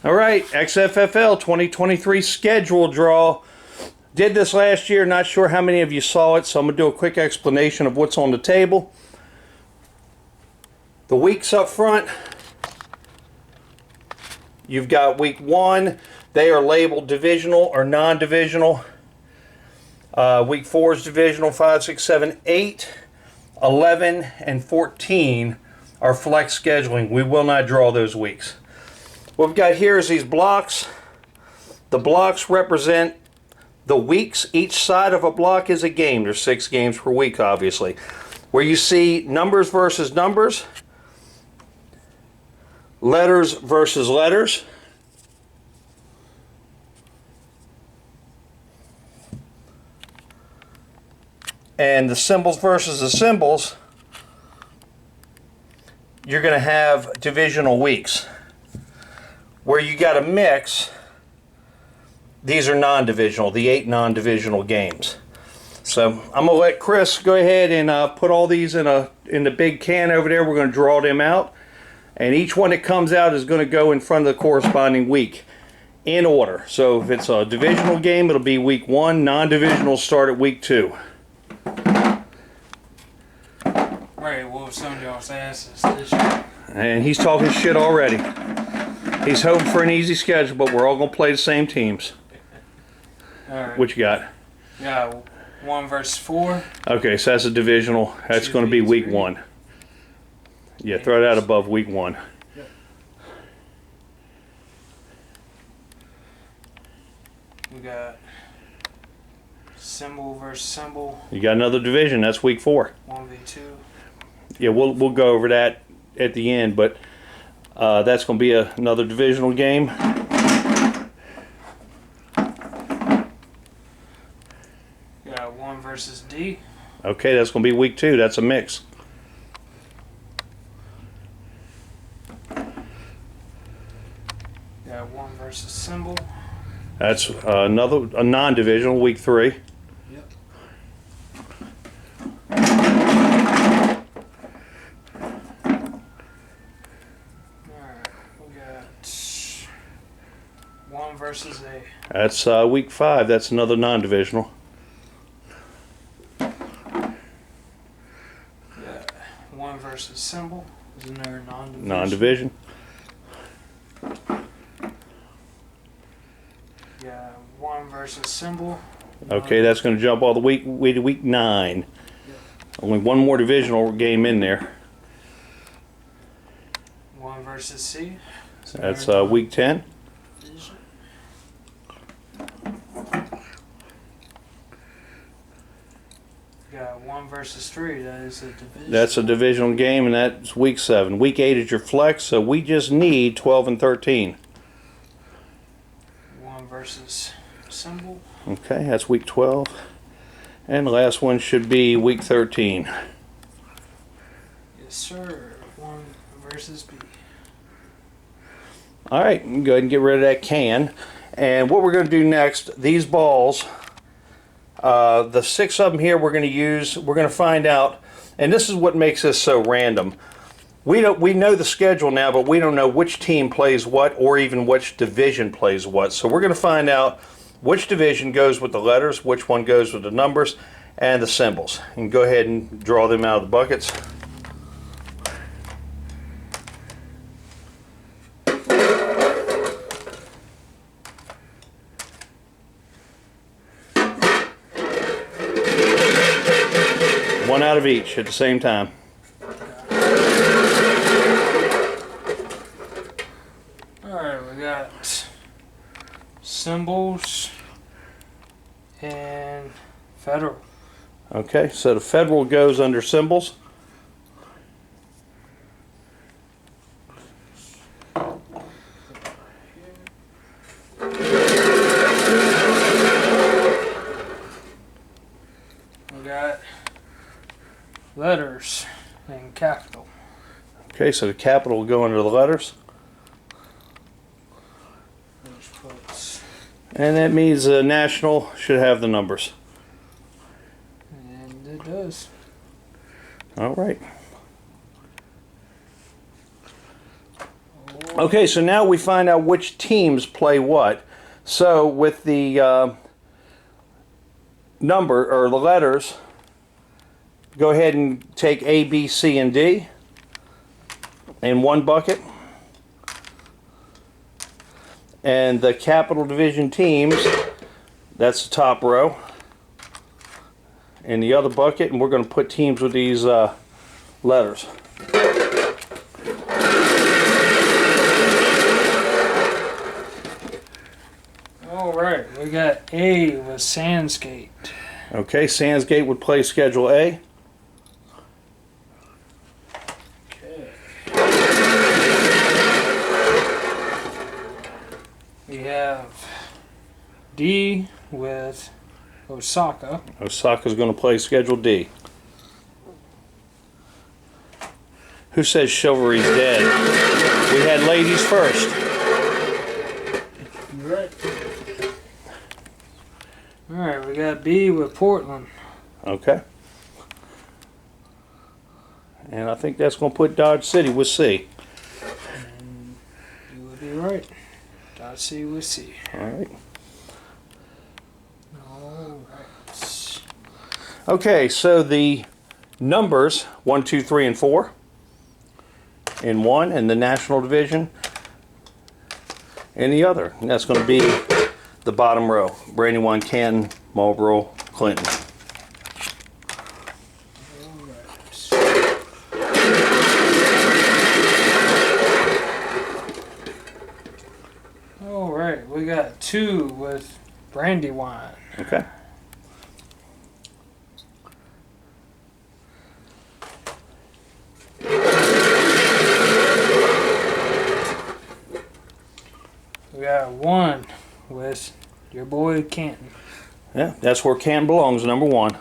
All right, XFFL 2023 schedule draw. Did this last year, not sure how many of you saw it, so I'm going to do a quick explanation of what's on the table. The weeks up front, you've got week 1. They are labeled divisional or non-divisional. Week 4 is divisional. 5, 6, 7, 8, 11, and 14 are flex scheduling. We will not draw those weeks. What we've got here is these blocks. The blocks represent the weeks. Each side of a block is a game. There's 6 games per week, obviously. Where you see numbers versus numbers, letters versus letters, and the symbols versus the symbols, you're going to have divisional weeks. Where you got a mix, these are non-divisional, the 8 non-divisional games. So I'm going to let Chris go ahead and put all these in the big can over there. We're going to draw them out. And each one that comes out is going to go in front of the corresponding week in order. So if it's a divisional game, it'll be week 1. Non-divisional start at week 2. Ready to whoop some of y'all's asses this year. And he's talking shit already. He's hoping for an easy schedule, but we're all going to play the same teams. All right. What you got? Yeah, 1 versus 4. Okay, so that's a divisional. That's going to be week 1. Yeah, throw that above week 1. Yep. We got symbol versus symbol. You got another division. That's week 4. 1v2. Yeah, we'll go over that at the end, but that's going to be another divisional game. We got 1 versus D. Okay, that's going to be week 2. That's a mix. We got 1 versus symbol. That's a non-divisional, week 3. Yep. Alright, we got 1 versus A. That's week 5. That's another non-divisional. Yeah, 1 versus symbol is another non-division. Non-division. Yeah, 1 versus symbol. Okay, that's going to jump all the week to week 9. Yep. Only one more divisional game in there. 1 versus C. That's week 10. Division. We got 1 versus 3. That is a division. That's a divisional game, and that's week 7. Week 8 is your flex, so we just need 12 and 13. 1 versus symbol. Okay, that's week 12. And the last one should be week 13. Yes, sir. 1 versus B. All right, go ahead and get rid of that can. And what we're going to do next, these balls, the 6 of them here we're going to find out, and this is what makes this so random. We know the schedule now, but we don't know which team plays what or even which division plays what. So we're going to find out which division goes with the letters, which one goes with the numbers, and the symbols. And go ahead and draw them out of the buckets. One out of each at the same time. Alright, we got symbols and federal. Okay, so the federal goes under symbols. We got letters and capital. Okay, so the capital will go under the letters. There's quotes. And that means the national should have the numbers. And it does. All right. Okay, so now we find out which teams play what. So with the number or the letters, go ahead and take A, B, C, and D in one bucket. And the Capital Division teams, that's the top row, in the other bucket, and we're going to put teams with these letters. Alright, we got A with Sandsgate. Okay, Sandsgate would play Schedule A. Okay. We have D with Osaka. Osaka's going to play Schedule D. Who says chivalry's dead? We had ladies first. You're right. Alright, we got B with Portland. Okay. And I think that's going to put Dodge City with C. And you would be right. Dodge C with C. Alright. Alright. Okay, so the numbers 1, 2, 3, and 4 in one, and the National Division in the other. And that's going to be the bottom row. Brandywine, Canton, Marlboro, Clinton. Alright, we got 2 with Brandywine. Okay. We got 1 with your boy Canton. Yeah, that's where Canton belongs, number 1.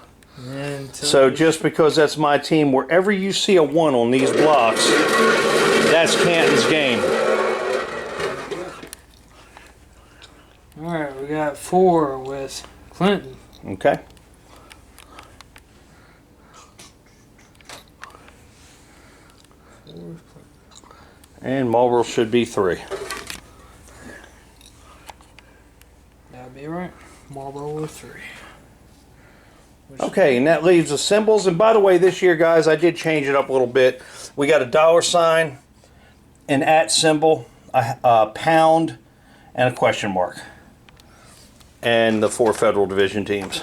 And So just because that's my team, wherever you see a 1 on these blocks, that's Canton's game. Alright, we got 4 with Clinton. Okay. And Marlboro should be 3. That'd be right. Marlboro with 3. Okay, and that leaves the symbols. And by the way, this year, guys, I did change it up a little bit. We got a $, an @ symbol, a pound, and a question mark. And the 4 Federal Division teams.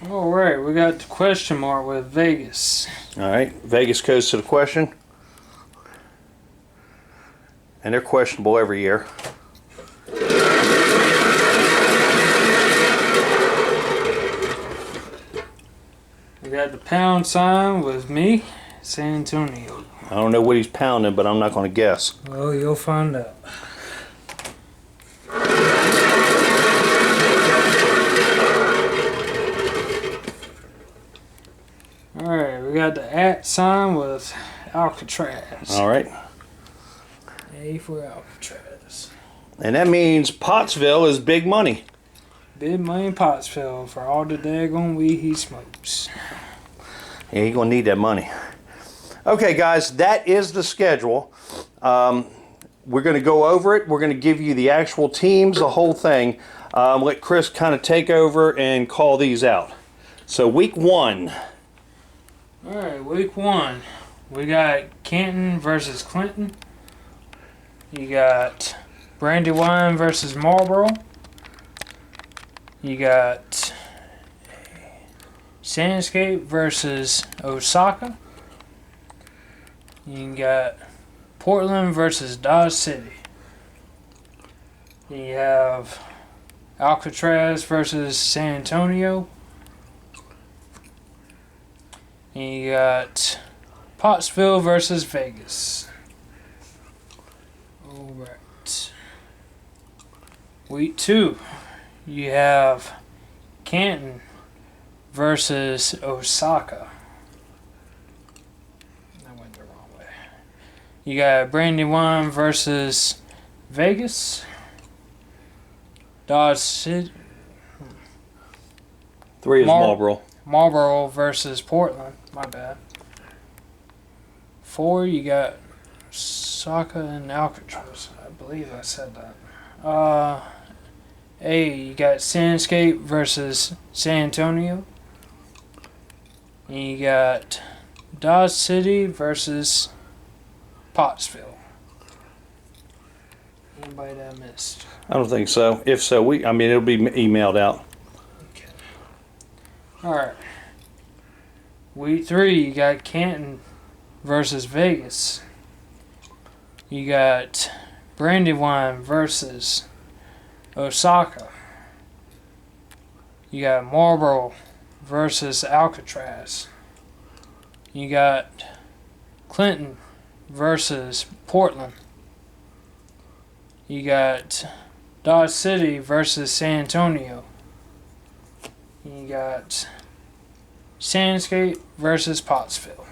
Alright, we got the question mark with Vegas. All right, Vegas goes to the question. And they're questionable every year. We got the pound sign with me, San Antonio. I don't know what he's pounding, but I'm not going to guess. Well, you'll find out. Alright, we got the @ sign with Alcatraz. All right. A for Alcatraz. And that means Pottsville is big money. Big money Pottsville for all the daggone weed he smokes. Yeah, he's going to need that money. Okay, guys, that is the schedule. We're going to go over it. We're going to give you the actual teams, the whole thing. Let Chris kind of take over and call these out. So week 1. Alright, week 1. We got Canton versus Clinton. You got Brandywine versus Marlboro. You got Sandscape versus Osaka. You got Portland versus Dodge City. You have Alcatraz versus San Antonio. And you got Pottsville versus Vegas. Alright. Week 2. You have Canton versus Osaka. I went the wrong way. You got Brandywine versus Vegas. Dodge City. 3 is Marlboro. Marlboro versus Portland. My bad. 4, you got Osaka and Alcatraz. I believe I said that. A, you got Sandscape versus San Antonio. And you got Dodge City versus Pottsville. Anybody that I missed? I don't think so. If so, it'll be emailed out. Okay. All right. Week 3, you got Canton versus Vegas. You got Brandywine versus Osaka. You got Marlboro versus Alcatraz. You got Clinton versus Portland. You got Dodge City versus San Antonio. You got Sandscape versus Pottsville.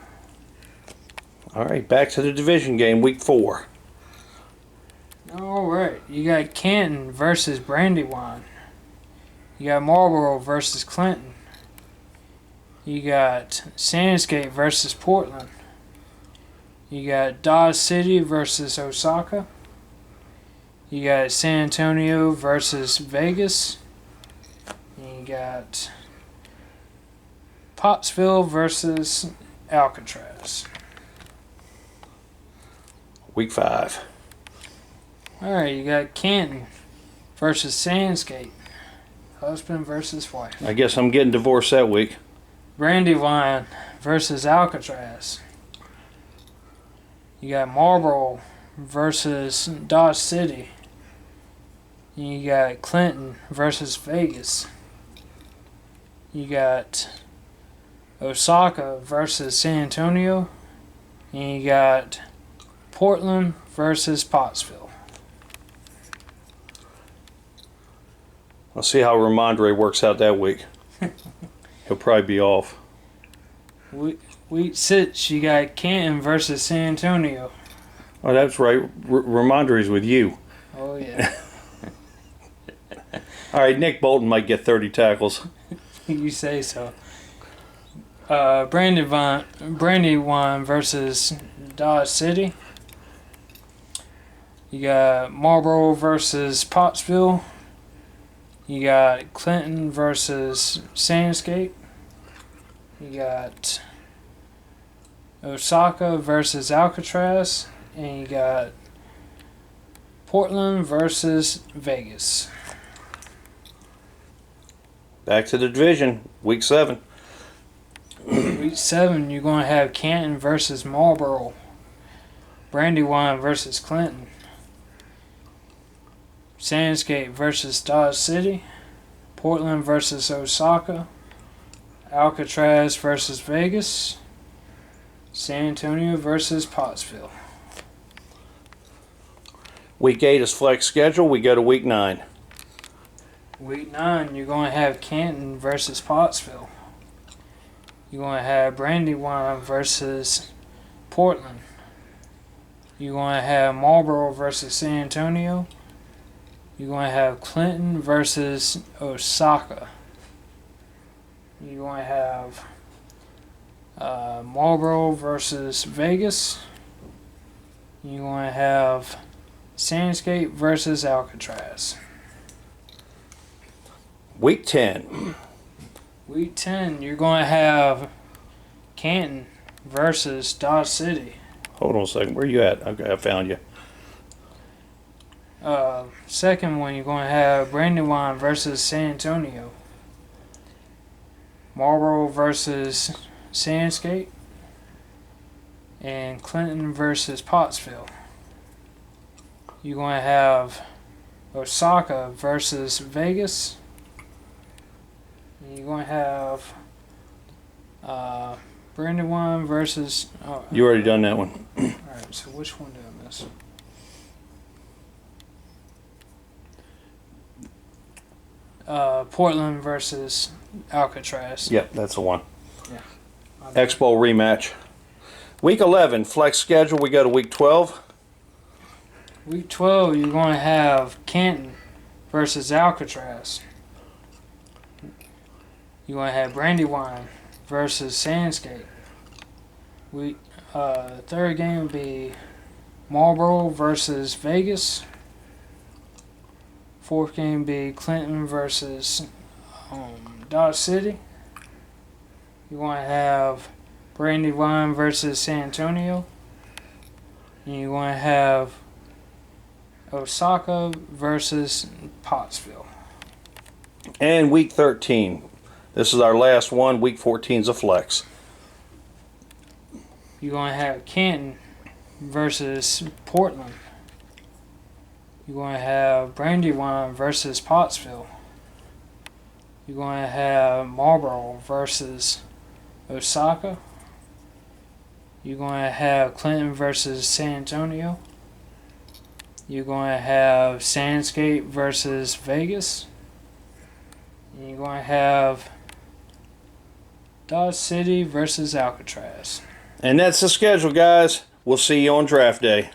All right, back to the division game, week 4. All right, you got Canton versus Brandywine. You got Marlboro versus Clinton. You got Sandscape versus Portland. You got Dodge City versus Osaka. You got San Antonio versus Vegas. And you got Pottsville versus Alcatraz. Week 5. Alright, you got Canton versus Sandscape. Husband versus wife. I guess I'm getting divorced that week. Brandywine versus Alcatraz. You got Marlboro versus Dodge City. You got Clinton versus Vegas. You got Osaka versus San Antonio. And you got Portland versus Pottsville. I'll see how Ramondre works out that week. He'll probably be off. Week 6, you got Canton versus San Antonio. Oh, that's right. Ramondre's with you. Oh, yeah. All right, Nick Bolton might get 30 tackles. You say so. Brandywine versus Dodge City. You got Marlboro versus Pottsville. You got Clinton versus Sandscape. You got Osaka versus Alcatraz. And you got Portland versus Vegas. Back to the division, week 7. Week 7, you're going to have Canton versus Marlboro. Brandywine versus Clinton. Sandscape versus Dodge City. Portland versus Osaka. Alcatraz versus Vegas. San Antonio versus Pottsville. Week 8 is flex schedule. We go to week 9. Week 9, you're going to have Canton versus Pottsville. You're going to have Brandywine versus Portland. You're going to have Marlboro versus San Antonio. You're going to have Clinton versus Osaka. You're going to have Marlboro versus Vegas. You're going to have Sandscape versus Alcatraz. Week 10. Week 10, you're going to have Canton versus Dodge City. Hold on a second. Where you at? Okay, I found you. Second one, you're going to have Brandywine versus San Antonio. Marlboro versus Sandscape. And Clinton versus Pottsville. You're going to have Osaka versus Vegas. And you're going to have Brandywine versus... Oh, You already done that one. Alright, so which one did I miss? Portland versus Alcatraz. Yep, that's the one. Yeah. Expo rematch. Week 11, flex schedule. We go to week 12. Week 12, you're going to have Canton versus Alcatraz. You're going to have Brandywine versus Sandscape. Third game will be Marlboro versus Vegas. Fourth game will be Clinton versus Dodge City. You're going to have Brandywine versus San Antonio. And you're going to have Osaka versus Pottsville. And week 13. This is our last one. Week 14 is a flex. You're going to have Canton versus Portland. You're going to have Brandywine versus Pottsville. You're going to have Marlboro versus Osaka. You're going to have Clinton versus San Antonio. You're going to have Sandscape versus Vegas. And you're going to have Dodge City versus Alcatraz. And that's the schedule, guys. We'll see you on draft day.